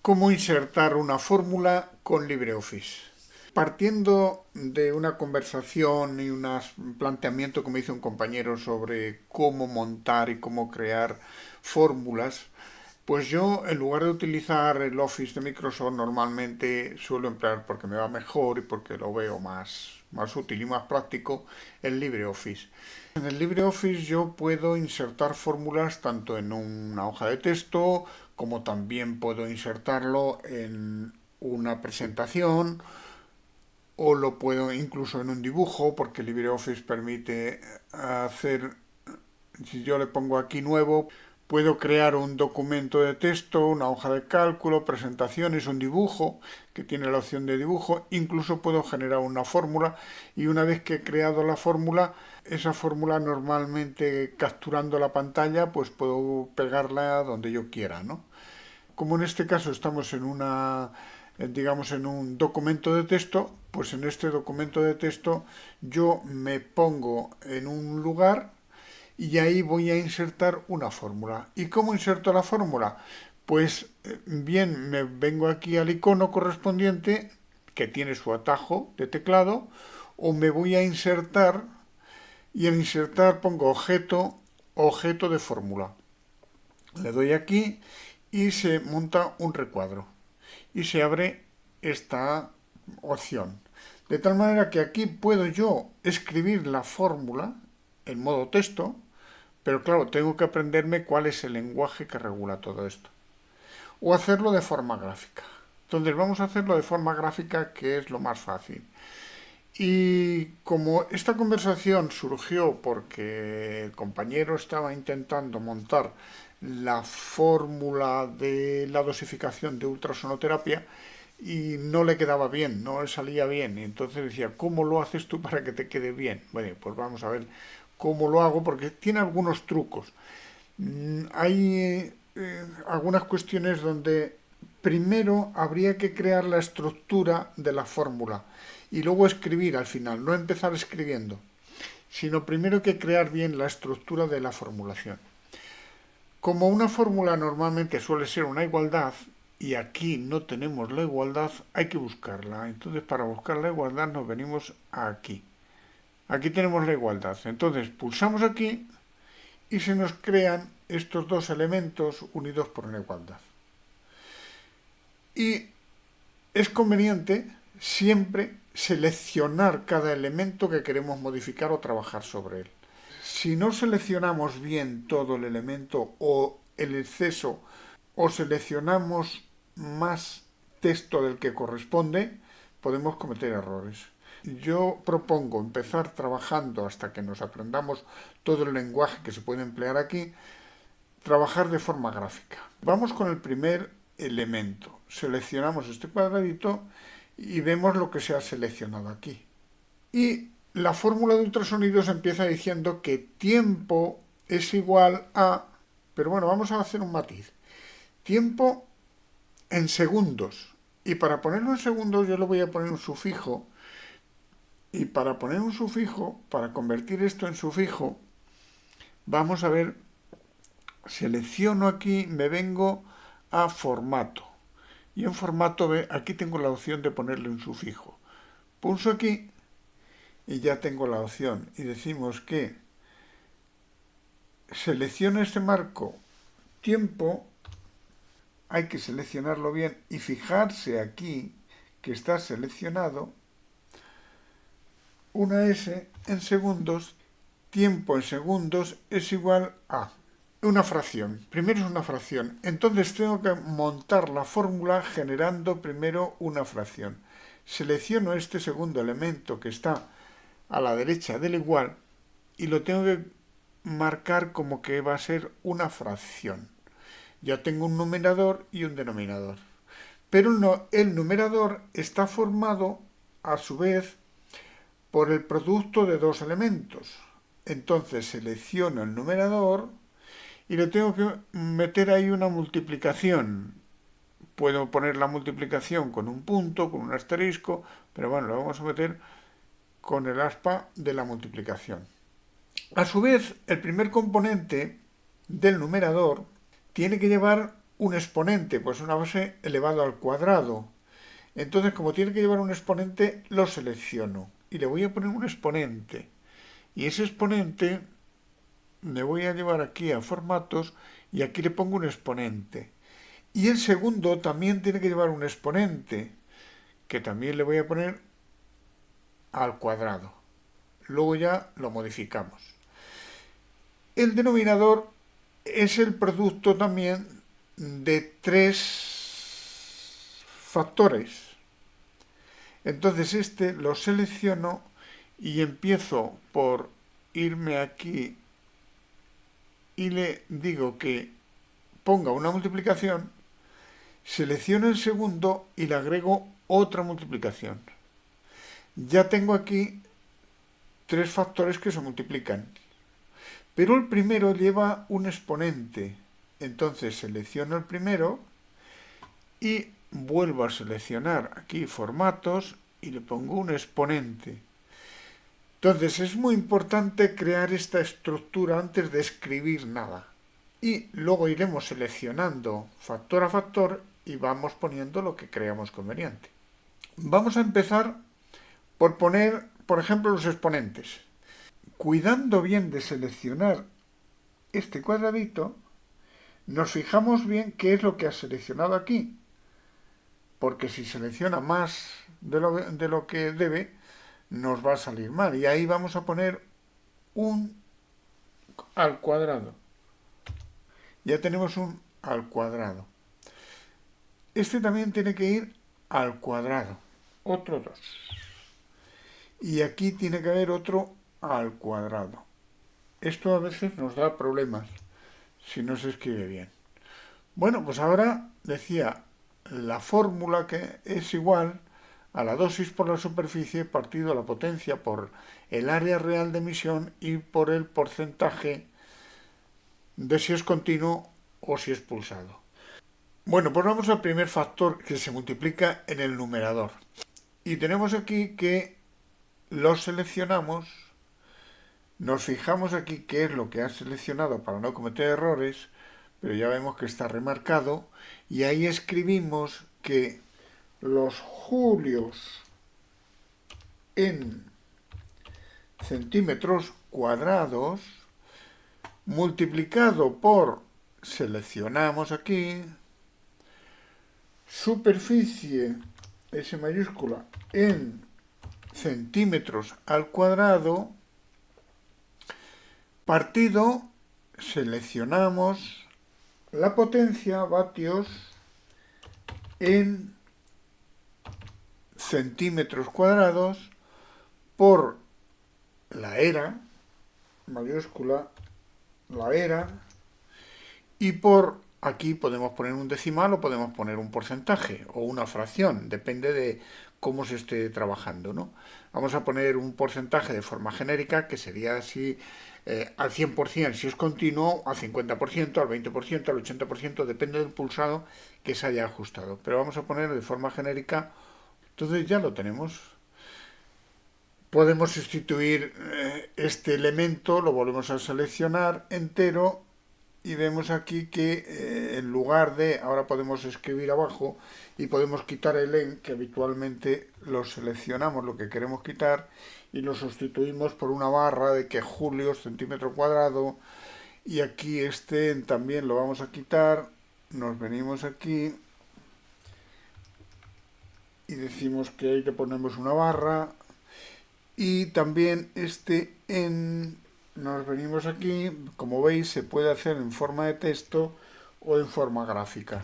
¿Cómo insertar una fórmula con LibreOffice? Partiendo de una conversación y un planteamiento que me hizo un compañero sobre cómo montar y cómo crear fórmulas, pues yo, en lugar de utilizar el Office de Microsoft, normalmente suelo emplear, porque me va mejor y porque lo veo más útil y más práctico, el LibreOffice. En el LibreOffice yo puedo insertar fórmulas tanto en una hoja de texto como también puedo insertarlo en una presentación o lo puedo incluso en un dibujo porque LibreOffice permite hacer, si yo le pongo aquí nuevo, puedo crear un documento de texto, una hoja de cálculo, presentaciones, un dibujo que tiene la opción de dibujo, incluso puedo generar una fórmula y una vez que he creado la fórmula, esa fórmula normalmente capturando la pantalla, pues puedo pegarla donde yo quiera, ¿no? Como en este caso estamos en digamos en un documento de texto, pues en este documento de texto yo me pongo en un lugar y ahí voy a insertar una fórmula. ¿Y cómo inserto la fórmula? Pues bien, me vengo aquí al icono correspondiente que tiene su atajo de teclado o me voy a insertar y en insertar pongo objeto de fórmula. Le doy aquí y se monta un recuadro y se abre esta opción. De tal manera que aquí puedo yo escribir la fórmula en modo texto, pero claro, tengo que aprenderme cuál es el lenguaje que regula todo esto. O hacerlo de forma gráfica. Entonces vamos a hacerlo de forma gráfica, que es lo más fácil. Y como esta conversación surgió porque el compañero estaba intentando montar la fórmula de la dosificación de ultrasonoterapia y no le quedaba bien, no le salía bien. Y entonces decía, ¿cómo lo haces tú para que te quede bien? Bueno, pues vamos a ver cómo lo hago porque tiene algunos trucos. Hay algunas cuestiones donde primero habría que crear la estructura de la fórmula y luego escribir al final, no empezar escribiendo, sino primero que crear bien la estructura de la formulación. Como una fórmula normalmente suele ser una igualdad, y aquí no tenemos la igualdad, hay que buscarla. Entonces, para buscar la igualdad nos venimos aquí. Aquí tenemos la igualdad. Entonces, pulsamos aquí y se nos crean estos dos elementos unidos por una igualdad. Y es conveniente siempre seleccionar cada elemento que queremos modificar o trabajar sobre él. Si no seleccionamos bien todo el elemento o el exceso o seleccionamos más texto del que corresponde, podemos cometer errores. Yo propongo empezar trabajando hasta que nos aprendamos todo el lenguaje que se puede emplear aquí, trabajar de forma gráfica. Vamos con el primer elemento. Seleccionamos este cuadradito y vemos lo que se ha seleccionado aquí. Y la fórmula de ultrasonidos empieza diciendo que tiempo es igual a... Pero bueno, vamos a hacer un matiz. Tiempo en segundos. Y para ponerlo en segundos yo le voy a poner un sufijo. Y para poner un sufijo, para convertir esto en sufijo, vamos a ver, selecciono aquí, me vengo a formato. Y en formato, aquí tengo la opción de ponerle un sufijo. Pulso aquí y ya tengo la opción. Y decimos que selecciono este marco tiempo, hay que seleccionarlo bien y fijarse aquí que está seleccionado una S en segundos, tiempo en segundos es igual a una fracción. Primero es una fracción. Entonces tengo que montar la fórmula generando primero una fracción. Selecciono este segundo elemento que está a la derecha del igual y lo tengo que marcar como que va a ser una fracción. Ya tengo un numerador y un denominador. Pero el numerador está formado a su vez por el producto de dos elementos. Entonces selecciono el numerador y le tengo que meter ahí una multiplicación. Puedo poner la multiplicación con un punto, con un asterisco, pero bueno, lo vamos a meter con el aspa de la multiplicación. A su vez, el primer componente del numerador tiene que llevar un exponente, pues una base elevado al cuadrado. Entonces, como tiene que llevar un exponente, lo selecciono y le voy a poner un exponente. Y ese exponente me voy a llevar aquí a formatos y aquí le pongo un exponente. Y el segundo también tiene que llevar un exponente, que también le voy a poner al cuadrado. Luego ya lo modificamos. El denominador es el producto también de tres factores. Entonces este lo selecciono y empiezo por irme aquí y le digo que ponga una multiplicación, selecciono el segundo y le agrego otra multiplicación. Ya tengo aquí tres factores que se multiplican. Pero el primero lleva un exponente. Entonces selecciono el primero y vuelvo a seleccionar aquí formatos y le pongo un exponente. Entonces es muy importante crear esta estructura antes de escribir nada. Y luego iremos seleccionando factor a factor y vamos poniendo lo que creamos conveniente. Vamos a empezar por poner, por ejemplo, los exponentes. Cuidando bien de seleccionar este cuadradito, nos fijamos bien qué es lo que ha seleccionado aquí. Porque si selecciona más de lo que debe, nos va a salir mal. Y ahí vamos a poner un al cuadrado. Ya tenemos un al cuadrado. Este también tiene que ir al cuadrado. Otro 2. Y aquí tiene que haber otro al cuadrado. Esto a veces nos da problemas si no se escribe bien. Bueno, pues ahora decía la fórmula que es igual a la dosis por la superficie partido la potencia por el área real de emisión y por el porcentaje de si es continuo o si es pulsado. Bueno, pues vamos al primer factor que se multiplica en el numerador. Y tenemos aquí que lo seleccionamos, nos fijamos aquí qué es lo que ha seleccionado para no cometer errores, pero ya vemos que está remarcado, y ahí escribimos que los julios en centímetros cuadrados multiplicado por, seleccionamos aquí, superficie, S mayúscula, en centímetros al cuadrado, partido, seleccionamos la potencia, vatios, en centímetros cuadrados, por la era, mayúscula, la era, y por aquí podemos poner un decimal o podemos poner un porcentaje o una fracción, depende de cómo se esté trabajando, ¿no? Vamos a poner un porcentaje de forma genérica que sería así al 100% si es continuo, al 50%, al 20%, al 80%, depende del pulsado que se haya ajustado. Pero vamos a poner de forma genérica, entonces ya lo tenemos. Podemos sustituir este elemento, lo volvemos a seleccionar entero y vemos aquí que en lugar de, ahora podemos escribir abajo y podemos quitar el en, que habitualmente lo seleccionamos, lo que queremos quitar, y lo sustituimos por una barra de que julios, centímetro cuadrado, y aquí este en también lo vamos a quitar, nos venimos aquí y decimos que ahí le ponemos una barra, y también este en nos venimos aquí, como veis se puede hacer en forma de texto o en forma gráfica.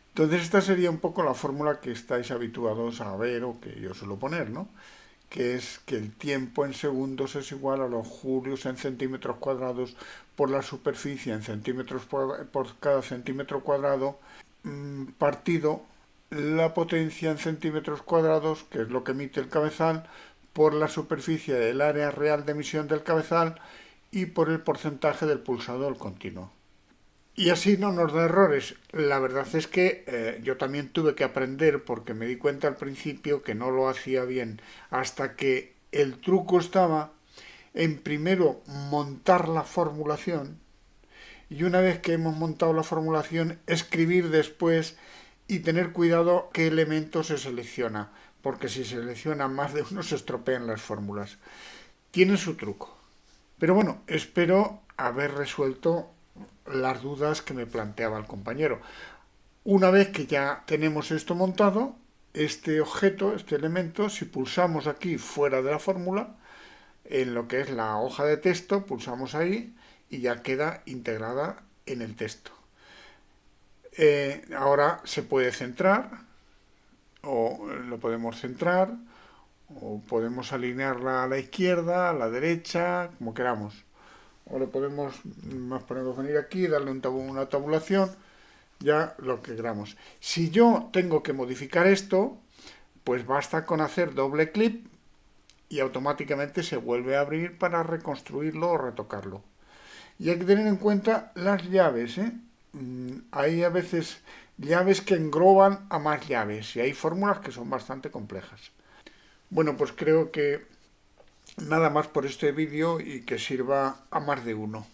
Entonces esta sería un poco la fórmula que estáis habituados a ver o que yo suelo poner, ¿no? Que es que el tiempo en segundos es igual a los julios en centímetros cuadrados por la superficie en centímetros por cada centímetro cuadrado partido la potencia en centímetros cuadrados, que es lo que emite el cabezal, por la superficie del área real de emisión del cabezal y por el porcentaje del pulsador continuo. Y así no nos da errores. La verdad es que yo también tuve que aprender porque me di cuenta al principio que no lo hacía bien, hasta que el truco estaba en primero montar la formulación, y una vez que hemos montado la formulación, escribir después y tener cuidado qué elemento se selecciona, porque si se selecciona más de uno se estropean las fórmulas. Tiene su truco. Pero bueno, espero haber resuelto las dudas que me planteaba el compañero. Una vez que ya tenemos esto montado, este objeto, este elemento, si pulsamos aquí fuera de la fórmula, en lo que es la hoja de texto, pulsamos ahí y ya queda integrada en el texto. Ahora se puede centrar, o lo podemos centrar, o podemos alinearla a la izquierda, a la derecha, como queramos. O le podemos venir aquí, darle una tabulación, ya lo que queramos. Si yo tengo que modificar esto, pues basta con hacer doble clic y automáticamente se vuelve a abrir para reconstruirlo o retocarlo. Y hay que tener en cuenta las llaves, ¿eh? Hay a veces llaves que engloban a más llaves y hay fórmulas que son bastante complejas. Bueno, pues creo que nada más por este vídeo y que sirva a más de uno.